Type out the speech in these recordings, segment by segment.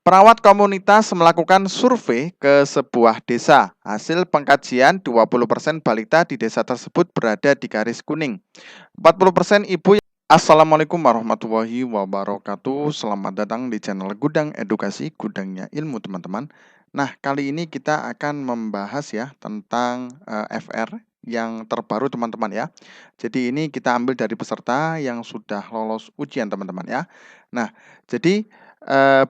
Perawat komunitas melakukan survei ke sebuah desa. Hasil pengkajian 20% balita di desa tersebut berada di garis kuning. 40% ibu. Assalamualaikum warahmatullahi wabarakatuh. Selamat datang di channel Gudang Edukasi, gudangnya ilmu teman-teman. Nah, kali ini kita akan membahas ya tentang FR yang terbaru teman-teman ya. Jadi ini kita ambil dari peserta yang sudah lolos ujian teman-teman ya. Nah, jadi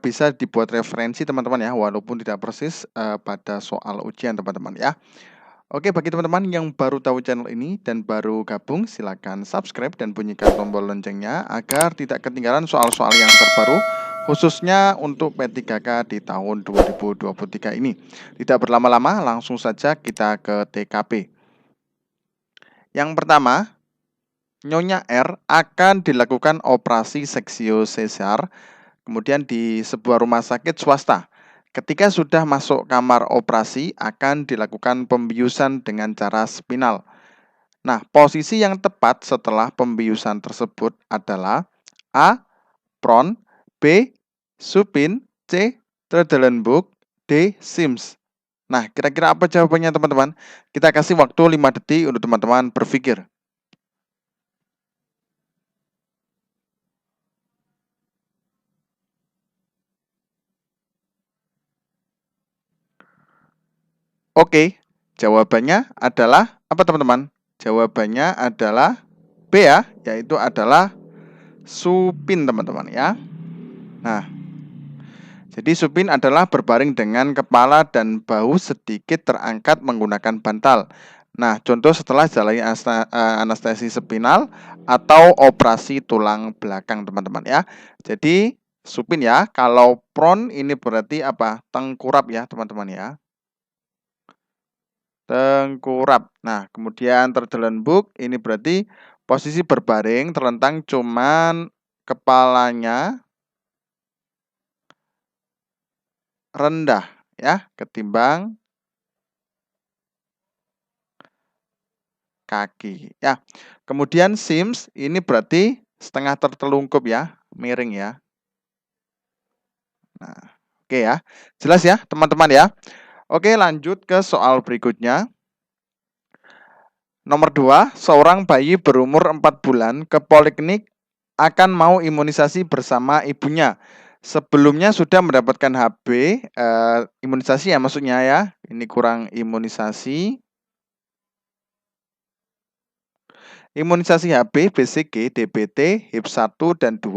bisa dibuat referensi teman-teman ya, walaupun tidak persis pada soal ujian teman-teman ya. Oke, bagi teman-teman yang baru tahu channel ini dan baru gabung, silakan subscribe dan bunyikan tombol loncengnya agar tidak ketinggalan soal-soal yang terbaru, khususnya untuk P3K di tahun 2023 ini. Tidak berlama-lama, langsung saja kita ke TKP. Yang pertama, Nyonya R akan dilakukan operasi seksio sesar, kemudian di sebuah rumah sakit swasta. Ketika sudah masuk kamar operasi, akan dilakukan pembiusan dengan cara spinal. Nah, posisi yang tepat setelah pembiusan tersebut adalah A. Prone, B. Supine, C. Trendelenburg, D. Sims. Nah, kira-kira apa jawabannya teman-teman? Kita kasih waktu 5 detik untuk teman-teman berpikir. Oke, jawabannya adalah apa teman-teman? Jawabannya adalah B ya, yaitu adalah supin teman-teman ya. Nah, jadi supin adalah berbaring dengan kepala dan bahu sedikit terangkat menggunakan bantal. Nah, contoh setelah jalani anestesi spinal atau operasi tulang belakang teman-teman ya. Jadi supin ya, kalau prone ini berarti apa? Tengkurap ya teman-teman ya. Tengkurap. Nah, kemudian terdelembuk ini berarti posisi berbaring, terlentang cuman kepalanya rendah ya ketimbang kaki ya. Kemudian Sims ini berarti setengah tertelungkup ya, miring ya. Nah, oke ya. Jelas ya, teman-teman ya. Oke, lanjut ke soal berikutnya. Nomor 2, seorang bayi berumur 4 bulan ke poliklinik akan mau imunisasi bersama ibunya. Sebelumnya sudah mendapatkan HB, imunisasi ya maksudnya ya. Ini kurang imunisasi. Imunisasi HB, BCG, DBT, HIP 1 dan 2,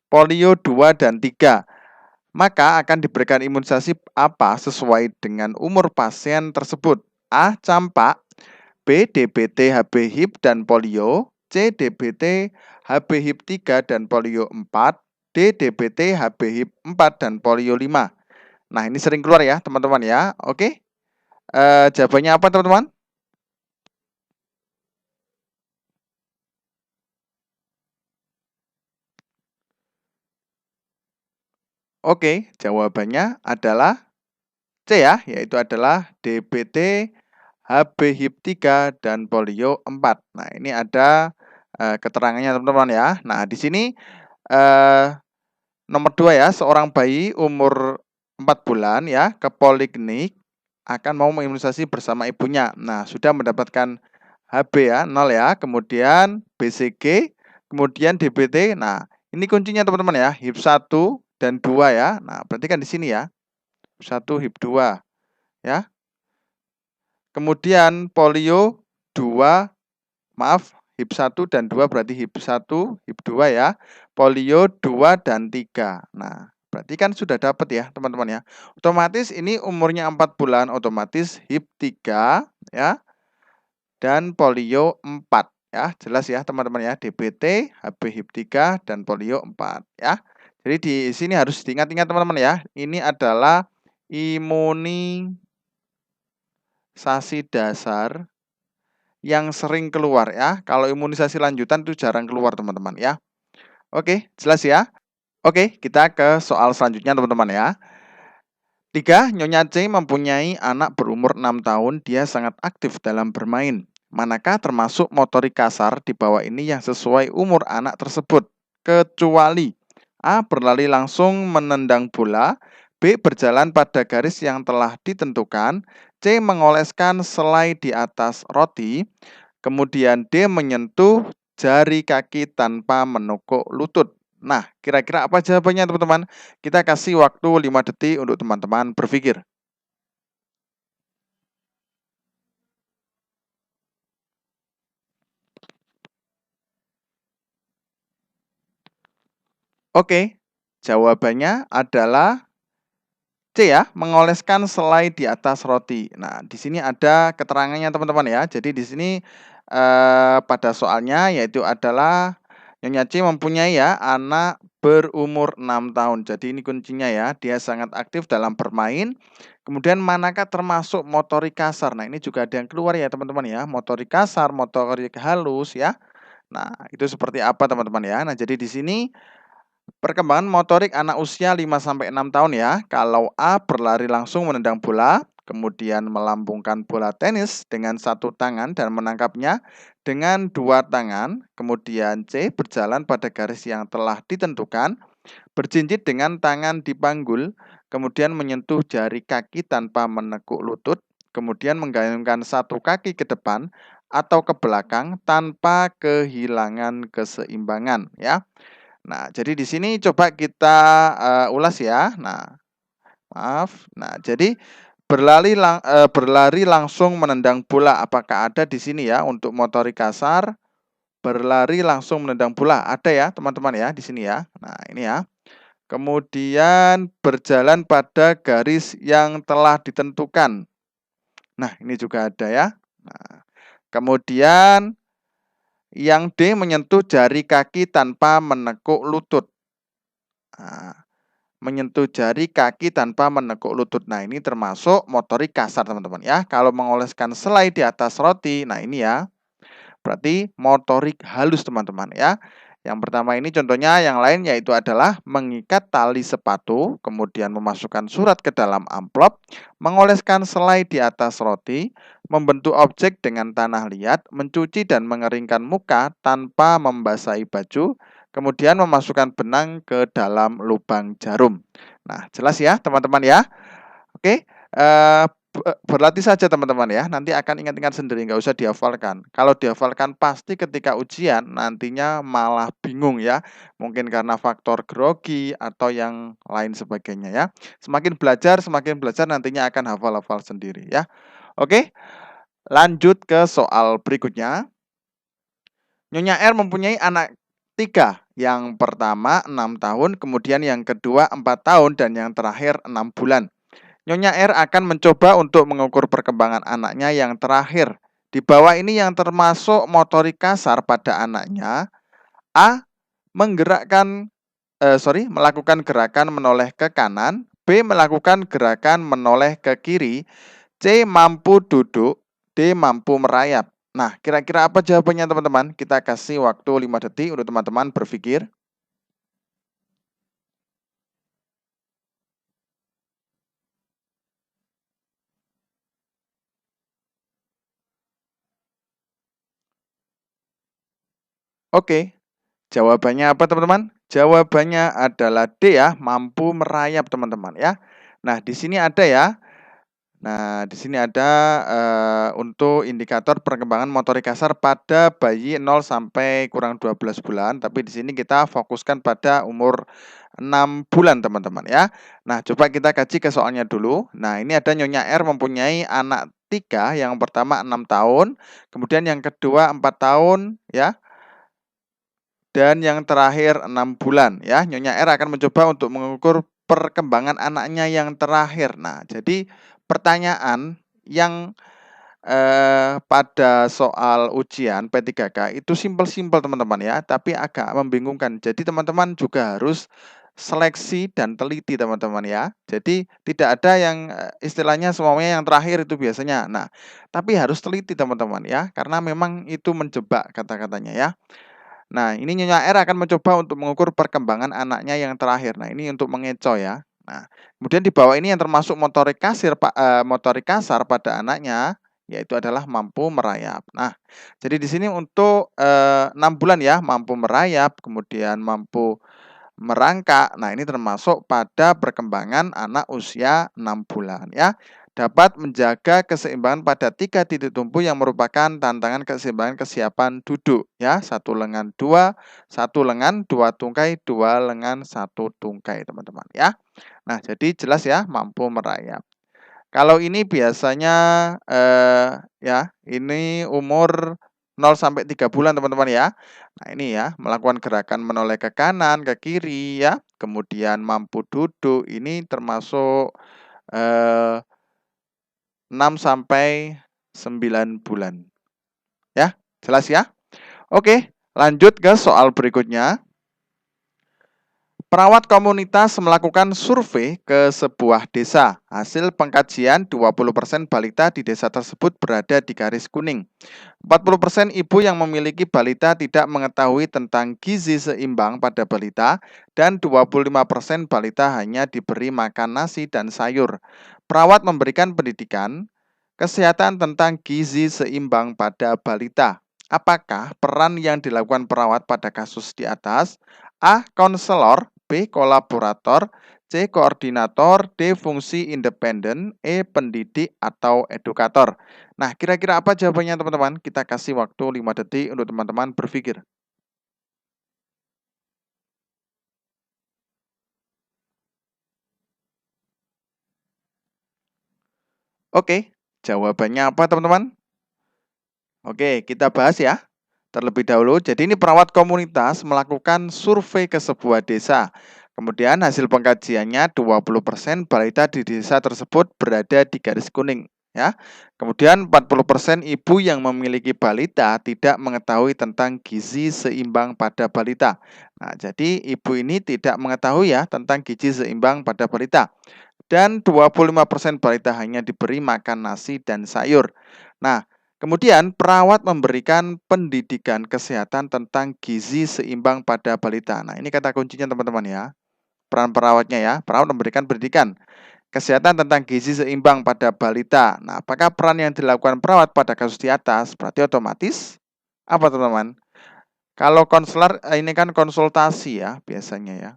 polio 2 dan 3. Maka akan diberikan imunisasi apa sesuai dengan umur pasien tersebut? A. Campak, B. DBT, HB, HIP, dan polio, C. DBT, HB, HIP 3, dan polio 4, D. DBT, HB, HIP 4, dan polio 5. Nah, ini sering keluar ya, teman-teman ya. Oke, jawabannya apa, teman-teman? Oke, jawabannya adalah C ya, yaitu adalah DBT, HB, HIP 3, dan polio 4. Nah, ini ada keterangannya teman-teman ya. Nah, di sini nomor 2 ya, seorang bayi umur 4 bulan ya ke poliklinik akan mau mengimunisasi bersama ibunya. Nah, sudah mendapatkan HB ya, 0 ya, kemudian BCG, kemudian DBT. Nah, ini kuncinya teman-teman ya, HIP 1 dan 2 ya. Nah, berarti kan di sini ya. 1 HIP 2 ya. Kemudian polio 2, maaf, HIP 1 dan 2 berarti HIP 1, HIP 2 ya. Polio 2 dan 3. Nah, berarti kan sudah dapat ya, teman-teman ya. Otomatis ini umurnya 4 bulan, otomatis HIP 3 ya. Dan polio 4 ya. Jelas ya, teman-teman ya. DBT, HB, HIP 3 dan polio 4 ya. Jadi di sini harus diingat-ingat teman-teman ya. Ini adalah imunisasi dasar yang sering keluar ya. Kalau imunisasi lanjutan itu jarang keluar teman-teman ya. Oke, jelas ya. Oke, kita ke soal selanjutnya teman-teman ya. 3, Nyonya C mempunyai anak berumur 6 tahun. Dia sangat aktif dalam bermain. Manakah termasuk motorik kasar di bawah ini yang sesuai umur anak tersebut? Kecuali A. Berlari langsung menendang bola, B. Berjalan pada garis yang telah ditentukan. C. Mengoleskan selai di atas roti. Kemudian D. Menyentuh jari kaki tanpa menekuk lutut. Nah, kira-kira apa jawabannya teman-teman? Kita kasih waktu 5 detik untuk teman-teman berpikir. Oke, jawabannya adalah C ya, mengoleskan selai di atas roti. Nah, di sini ada keterangannya teman-teman ya. Jadi di sini pada soalnya yaitu adalah Nyonya C mempunyai ya anak berumur 6 tahun. Jadi ini kuncinya ya, dia sangat aktif dalam bermain. Kemudian manakah termasuk motorik kasar? Nah, ini juga ada yang keluar ya teman-teman ya, motorik kasar, motorik halus ya. Nah, itu seperti apa teman-teman ya. Nah, jadi di sini perkembangan motorik anak usia 5-6 tahun ya. Kalau A berlari langsung menendang bola, kemudian melambungkan bola tenis dengan satu tangan dan menangkapnya dengan dua tangan. Kemudian C berjalan pada garis yang telah ditentukan, berjinjit dengan tangan dipanggul, kemudian menyentuh jari kaki tanpa menekuk lutut, kemudian menggayungkan satu kaki ke depan atau ke belakang tanpa kehilangan keseimbangan ya. Nah, jadi di sini coba kita ulas ya. Nah, maaf. Nah, jadi berlari langsung menendang bola. Apakah ada di sini ya untuk motorik kasar? Berlari langsung menendang bola. Ada ya, teman-teman ya di sini ya. Nah, ini ya. Kemudian berjalan pada garis yang telah ditentukan. Nah, ini juga ada ya. Nah, kemudian yang D menyentuh jari kaki tanpa menekuk lutut. Nah, menyentuh jari kaki tanpa menekuk lutut. Nah, ini termasuk motorik kasar, teman-teman ya. Kalau mengoleskan selai di atas roti, nah ini ya. Berarti motorik halus, teman-teman ya. Yang pertama ini contohnya, yang lain yaitu adalah mengikat tali sepatu, kemudian memasukkan surat ke dalam amplop, mengoleskan selai di atas roti, membentuk objek dengan tanah liat, mencuci dan mengeringkan muka tanpa membasahi baju, kemudian memasukkan benang ke dalam lubang jarum. Nah, jelas ya teman-teman ya. Oke, berlatih saja teman-teman ya, nanti akan ingat-ingat sendiri, nggak usah dihafalkan. Kalau dihafalkan pasti ketika ujian nantinya malah bingung ya, mungkin karena faktor grogi atau yang lain sebagainya ya. Semakin belajar nantinya akan hafal-hafal sendiri ya. Oke, lanjut ke soal berikutnya. Nyonya R mempunyai anak 3. Yang pertama 6 tahun, kemudian yang kedua 4 tahun, dan yang terakhir 6 bulan. Nyonya R akan mencoba untuk mengukur perkembangan anaknya yang terakhir. Di bawah ini yang termasuk motorik kasar pada anaknya. A. Melakukan gerakan menoleh ke kanan. B. Melakukan gerakan menoleh ke kiri. C. Mampu duduk. D. Mampu merayap. Nah, kira-kira apa jawabannya teman-teman? Kita kasih waktu 5 detik untuk teman-teman berpikir. Oke, jawabannya apa teman-teman? Jawabannya adalah D ya, mampu merayap teman-teman ya. Nah, di sini ada ya. Nah, di sini ada untuk indikator perkembangan motorik kasar pada bayi 0 sampai kurang 12 bulan, tapi di sini kita fokuskan pada umur 6 bulan, teman-teman ya. Nah, coba kita kaji ke soalnya dulu. Nah, ini ada Nyonya R mempunyai anak 3, yang pertama 6 tahun, kemudian yang kedua 4 tahun ya, dan yang terakhir 6 bulan ya. Nyonya R akan mencoba untuk mengukur perkembangan anaknya yang terakhir. Nah, jadi pertanyaan yang pada soal ujian P3K itu simpel-simpel teman-teman ya, tapi agak membingungkan. Jadi teman-teman juga harus seleksi dan teliti teman-teman ya. Jadi tidak ada yang istilahnya semuanya yang terakhir itu biasanya. Nah, tapi harus teliti teman-teman ya, karena memang itu menjebak kata-katanya ya. Nah, ini Nyonya R akan mencoba untuk mengukur perkembangan anaknya yang terakhir. Nah, ini untuk mengecoh ya. Nah, kemudian di bawah ini yang termasuk motorik kasar pada anaknya, yaitu adalah mampu merayap. Nah, jadi di sini untuk 6 bulan ya, mampu merayap, kemudian mampu merangkak. Nah, ini termasuk pada perkembangan anak usia 6 bulan ya. Dapat menjaga keseimbangan pada 3 titik tumpu yang merupakan tantangan keseimbangan kesiapan duduk ya. 1 lengan 2 tungkai, 2 lengan 1 tungkai teman-teman ya. Nah, jadi jelas ya mampu merayap. Kalau ini biasanya ya, ini umur 0 sampai 3 bulan teman-teman ya. Nah, ini ya, melakukan gerakan menoleh ke kanan, ke kiri ya, kemudian mampu duduk, ini termasuk 6 sampai 9 bulan. Ya, jelas ya? Oke, lanjut ke soal berikutnya. Perawat komunitas melakukan survei ke sebuah desa. Hasil pengkajian 20% balita di desa tersebut berada di garis kuning. 40% ibu yang memiliki balita tidak mengetahui tentang gizi seimbang pada balita dan 25% balita hanya diberi makan nasi dan sayur. Perawat memberikan pendidikan kesehatan tentang gizi seimbang pada balita. Apakah peran yang dilakukan perawat pada kasus di atas? A. Konselor, B. Kolaborator, C. Koordinator, D. Fungsi independen, E. Pendidik atau edukator. Nah, kira-kira apa jawabannya teman-teman? Kita kasih waktu 5 detik untuk teman-teman berpikir. Oke, jawabannya apa teman-teman? Oke, kita bahas ya. Terlebih dahulu, jadi ini perawat komunitas melakukan survei ke sebuah desa. Kemudian hasil pengkajiannya 20% balita di desa tersebut berada di garis kuning. Ya. Kemudian 40% ibu yang memiliki balita tidak mengetahui tentang gizi seimbang pada balita. Nah, jadi ibu ini tidak mengetahui ya tentang gizi seimbang pada balita. Dan 25% balita hanya diberi makan nasi dan sayur. Nah, kemudian perawat memberikan pendidikan kesehatan tentang gizi seimbang pada balita. Nah, ini kata kuncinya teman-teman ya. Peran perawatnya ya, perawat memberikan pendidikan kesehatan tentang gizi seimbang pada balita. Nah, apakah peran yang dilakukan perawat pada kasus di atas? Berarti otomatis apa teman-teman? Kalau konselor ini kan konsultasi ya biasanya ya.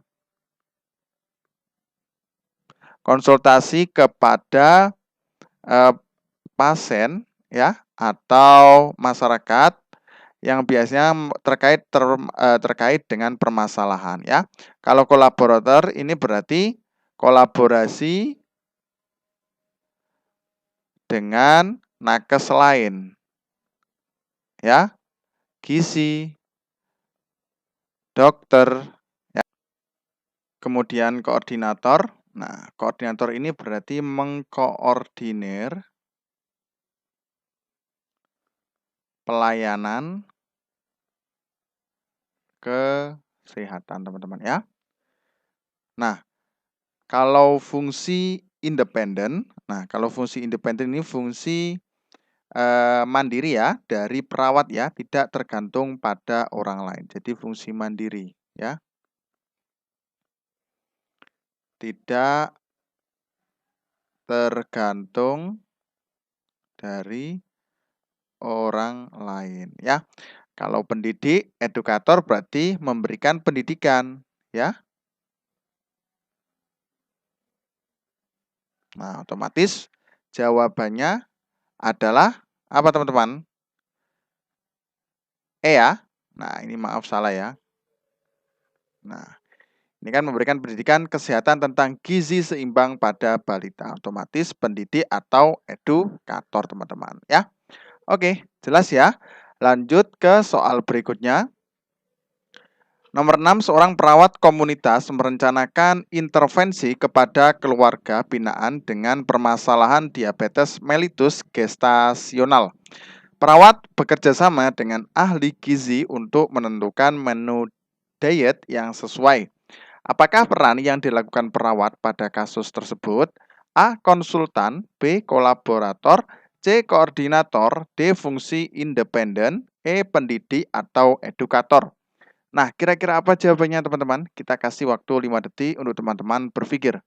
Konsultasi kepada pasien ya atau masyarakat yang biasanya terkait dengan permasalahan ya. Kalau kolaborator ini berarti kolaborasi dengan nakes lain ya, gizi, dokter ya. Kemudian koordinator. Nah, koordinator ini berarti mengkoordinir pelayanan kesehatan teman-teman ya. Nah, kalau fungsi independen, kalau fungsi independen ini fungsi mandiri ya dari perawat ya, tidak tergantung pada orang lain. Jadi fungsi mandiri ya, tidak tergantung dari orang lain ya. Kalau pendidik, edukator berarti memberikan pendidikan ya. Nah, otomatis jawabannya adalah apa teman-teman? E ya. Nah, ini maaf salah ya. Nah, ini kan memberikan pendidikan kesehatan tentang gizi seimbang pada balita. Otomatis pendidik atau edukator teman-teman ya. Oke, jelas ya. Lanjut ke soal berikutnya. Nomor 6, seorang perawat komunitas merencanakan intervensi kepada keluarga binaan dengan permasalahan diabetes mellitus gestasional. Perawat bekerja sama dengan ahli gizi untuk menentukan menu diet yang sesuai. Apakah peran yang dilakukan perawat pada kasus tersebut? A. Konsultan, B. Kolaborator, C. Koordinator, D. Fungsi independen, E. Pendidik atau edukator. Nah, kira-kira apa jawabannya teman-teman? Kita kasih waktu 5 detik untuk teman-teman berpikir.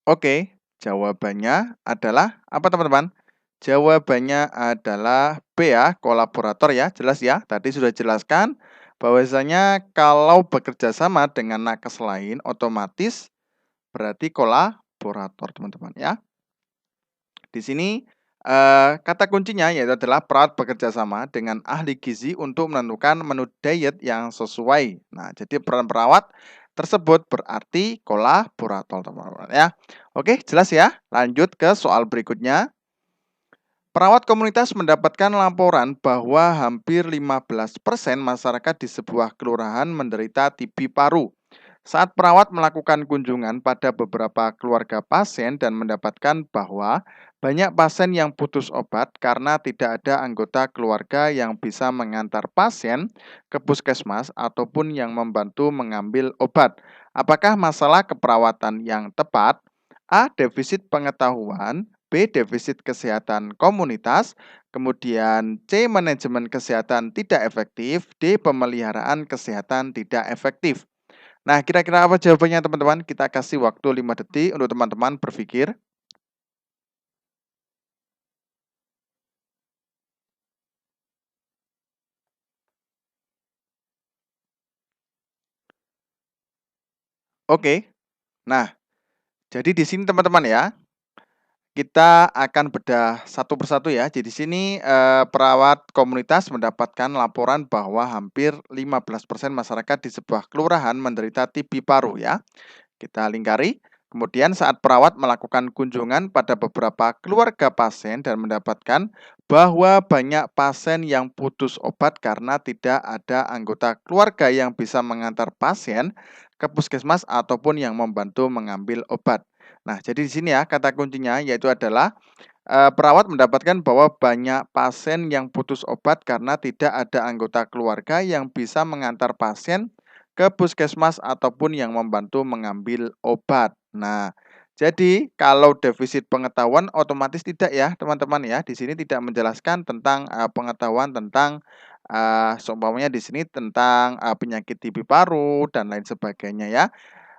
Oke, jawabannya adalah apa teman-teman? Jawabannya adalah B ya, kolaborator ya, jelas ya. Tadi sudah jelaskan bahwasanya kalau bekerja sama dengan nakes lain otomatis berarti kolaborator teman-teman ya. Di sini kata kuncinya yaitu adalah perawat bekerja sama dengan ahli gizi untuk menentukan menu diet yang sesuai. Nah, jadi peran perawat tersebut berarti kolaborator teman-teman ya. Oke, jelas ya. Lanjut ke soal berikutnya. Perawat komunitas mendapatkan laporan bahwa hampir 15% masyarakat di sebuah kelurahan menderita TB paru. Saat perawat melakukan kunjungan pada beberapa keluarga pasien dan mendapatkan bahwa banyak pasien yang putus obat karena tidak ada anggota keluarga yang bisa mengantar pasien ke puskesmas ataupun yang membantu mengambil obat. Apakah masalah keperawatan yang tepat? A. Defisit pengetahuan. B. Defisit kesehatan komunitas. Kemudian C. Manajemen kesehatan tidak efektif. D. Pemeliharaan kesehatan tidak efektif. Nah, kira-kira apa jawabannya teman-teman? Kita kasih waktu 5 detik untuk teman-teman berpikir. Oke. Nah, jadi di sini teman-teman ya, kita akan bedah satu persatu ya. Jadi di sini perawat komunitas mendapatkan laporan bahwa hampir 15% masyarakat di sebuah kelurahan menderita TB paru ya. Kita lingkari. Kemudian saat perawat melakukan kunjungan pada beberapa keluarga pasien dan mendapatkan bahwa banyak pasien yang putus obat karena tidak ada anggota keluarga yang bisa mengantar pasien ke puskesmas ataupun yang membantu mengambil obat. Nah, jadi di sini ya kata kuncinya yaitu adalah perawat mendapatkan bahwa banyak pasien yang putus obat karena tidak ada anggota keluarga yang bisa mengantar pasien ke puskesmas ataupun yang membantu mengambil obat. Nah, jadi kalau defisit pengetahuan otomatis tidak ya, teman-teman ya. Di sini tidak menjelaskan tentang pengetahuan tentang seumpamanya di sini tentang penyakit TB paru dan lain sebagainya ya.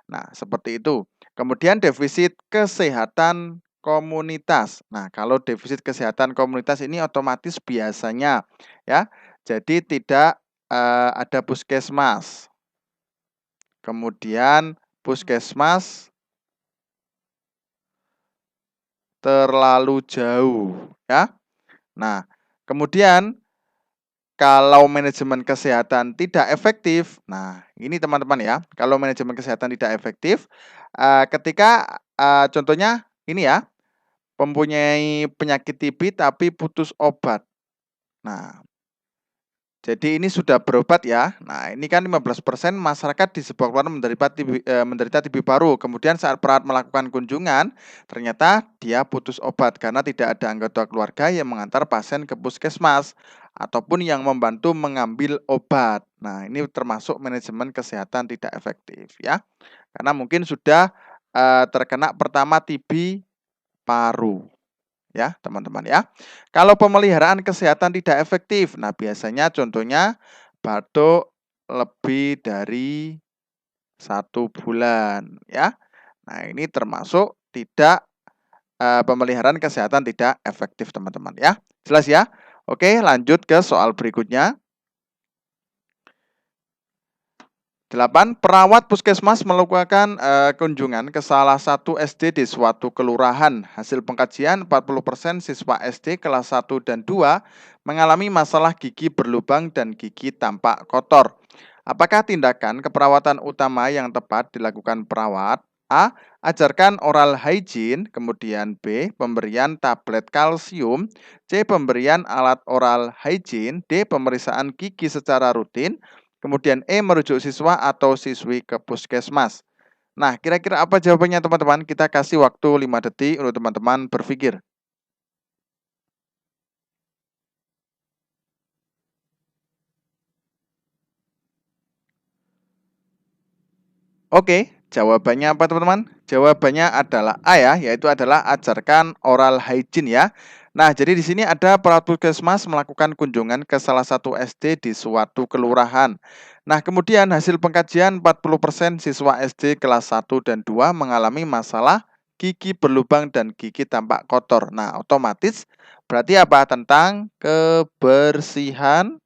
Nah, seperti itu. Kemudian defisit kesehatan komunitas. Nah, kalau defisit kesehatan komunitas ini otomatis biasanya ya. Jadi tidak ada puskesmas. Kemudian puskesmas terlalu jauh ya. Nah, kemudian kalau manajemen kesehatan tidak efektif, nah ini teman-teman ya, kalau manajemen kesehatan tidak efektif, ketika contohnya ini ya, mempunyai penyakit TB tapi putus obat. Nah, jadi ini sudah berobat ya. Nah, ini kan 15% masyarakat di sebuah keluarga menderita TB paru. Kemudian saat perawat melakukan kunjungan, ternyata dia putus obat karena tidak ada anggota keluarga yang mengantar pasien ke puskesmas ataupun yang membantu mengambil obat. Nah, ini termasuk manajemen kesehatan tidak efektif ya. Karena mungkin sudah terkena pertama TB paru. Ya, teman-teman ya. Kalau pemeliharaan kesehatan tidak efektif, nah biasanya contohnya batuk lebih dari 1 bulan ya. Nah, ini termasuk tidak pemeliharaan kesehatan tidak efektif teman-teman ya. Jelas ya? Oke, lanjut ke soal berikutnya. 8. Perawat puskesmas melakukan kunjungan ke salah satu SD di suatu kelurahan. Hasil pengkajian 40% siswa SD kelas 1 dan 2 mengalami masalah gigi berlubang dan gigi tampak kotor. Apakah tindakan keperawatan utama yang tepat dilakukan perawat? A. Ajarkan oral hygiene. Kemudian B. Pemberian tablet kalsium. C. Pemberian alat oral hygiene. D. Pemeriksaan gigi secara rutin. Kemudian E. Merujuk siswa atau siswi ke puskesmas. Nah, kira-kira apa jawabannya teman-teman? Kita kasih waktu 5 detik untuk teman-teman berpikir. Oke, jawabannya apa teman-teman? Jawabannya adalah A ya, yaitu adalah ajarkan oral hygiene ya. Nah, jadi di sini ada perawat puskesmas melakukan kunjungan ke salah satu SD di suatu kelurahan. Nah, kemudian hasil pengkajian 40% siswa SD kelas 1 dan 2 mengalami masalah gigi berlubang dan gigi tampak kotor. Nah, otomatis berarti apa? Tentang kebersihan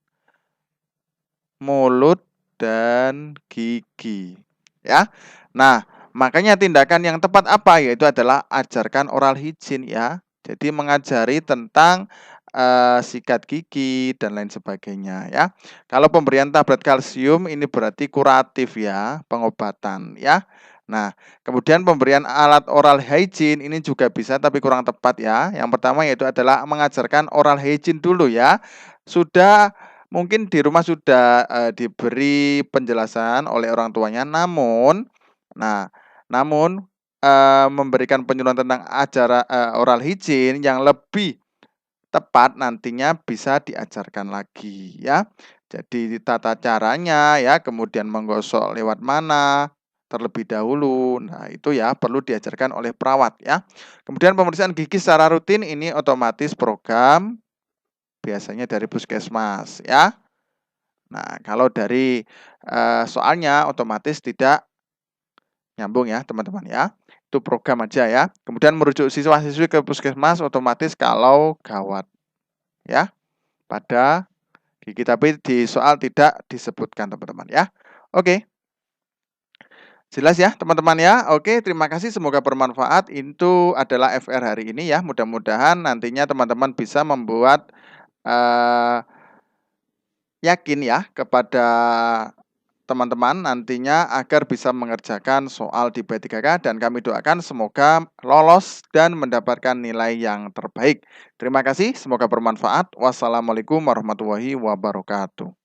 mulut dan gigi, ya. Nah, makanya tindakan yang tepat apa? Yaitu adalah ajarkan oral hygiene ya. Jadi mengajari tentang sikat gigi dan lain sebagainya ya. Kalau pemberian tablet kalsium ini berarti kuratif ya, pengobatan ya. Nah, kemudian pemberian alat oral hygiene ini juga bisa tapi kurang tepat ya. Yang pertama yaitu adalah mengajarkan oral hygiene dulu ya. Sudah mungkin di rumah sudah diberi penjelasan oleh orang tuanya, namun memberikan penyuluhan tentang oral hygiene yang lebih tepat nantinya bisa diajarkan lagi ya. Jadi tata caranya ya, kemudian menggosok lewat mana terlebih dahulu. Nah, itu ya perlu diajarkan oleh perawat ya. Kemudian pemeriksaan gigi secara rutin ini otomatis program biasanya dari puskesmas ya. Nah, kalau dari soalnya otomatis tidak nyambung ya, teman-teman ya. Itu program aja ya. Kemudian merujuk siswa-siswi ke puskesmas otomatis kalau gawat ya. Pada gigi, tapi di soal tidak disebutkan, teman-teman ya. Oke. Jelas ya, teman-teman ya. Oke, terima kasih, semoga bermanfaat. Itu adalah FR hari ini ya. Mudah-mudahan nantinya teman-teman bisa membuat yakin ya kepada teman-teman nantinya agar bisa mengerjakan soal di B3K, dan kami doakan semoga lolos dan mendapatkan nilai yang terbaik. Terima kasih, semoga bermanfaat. Wassalamualaikum warahmatullahi wabarakatuh.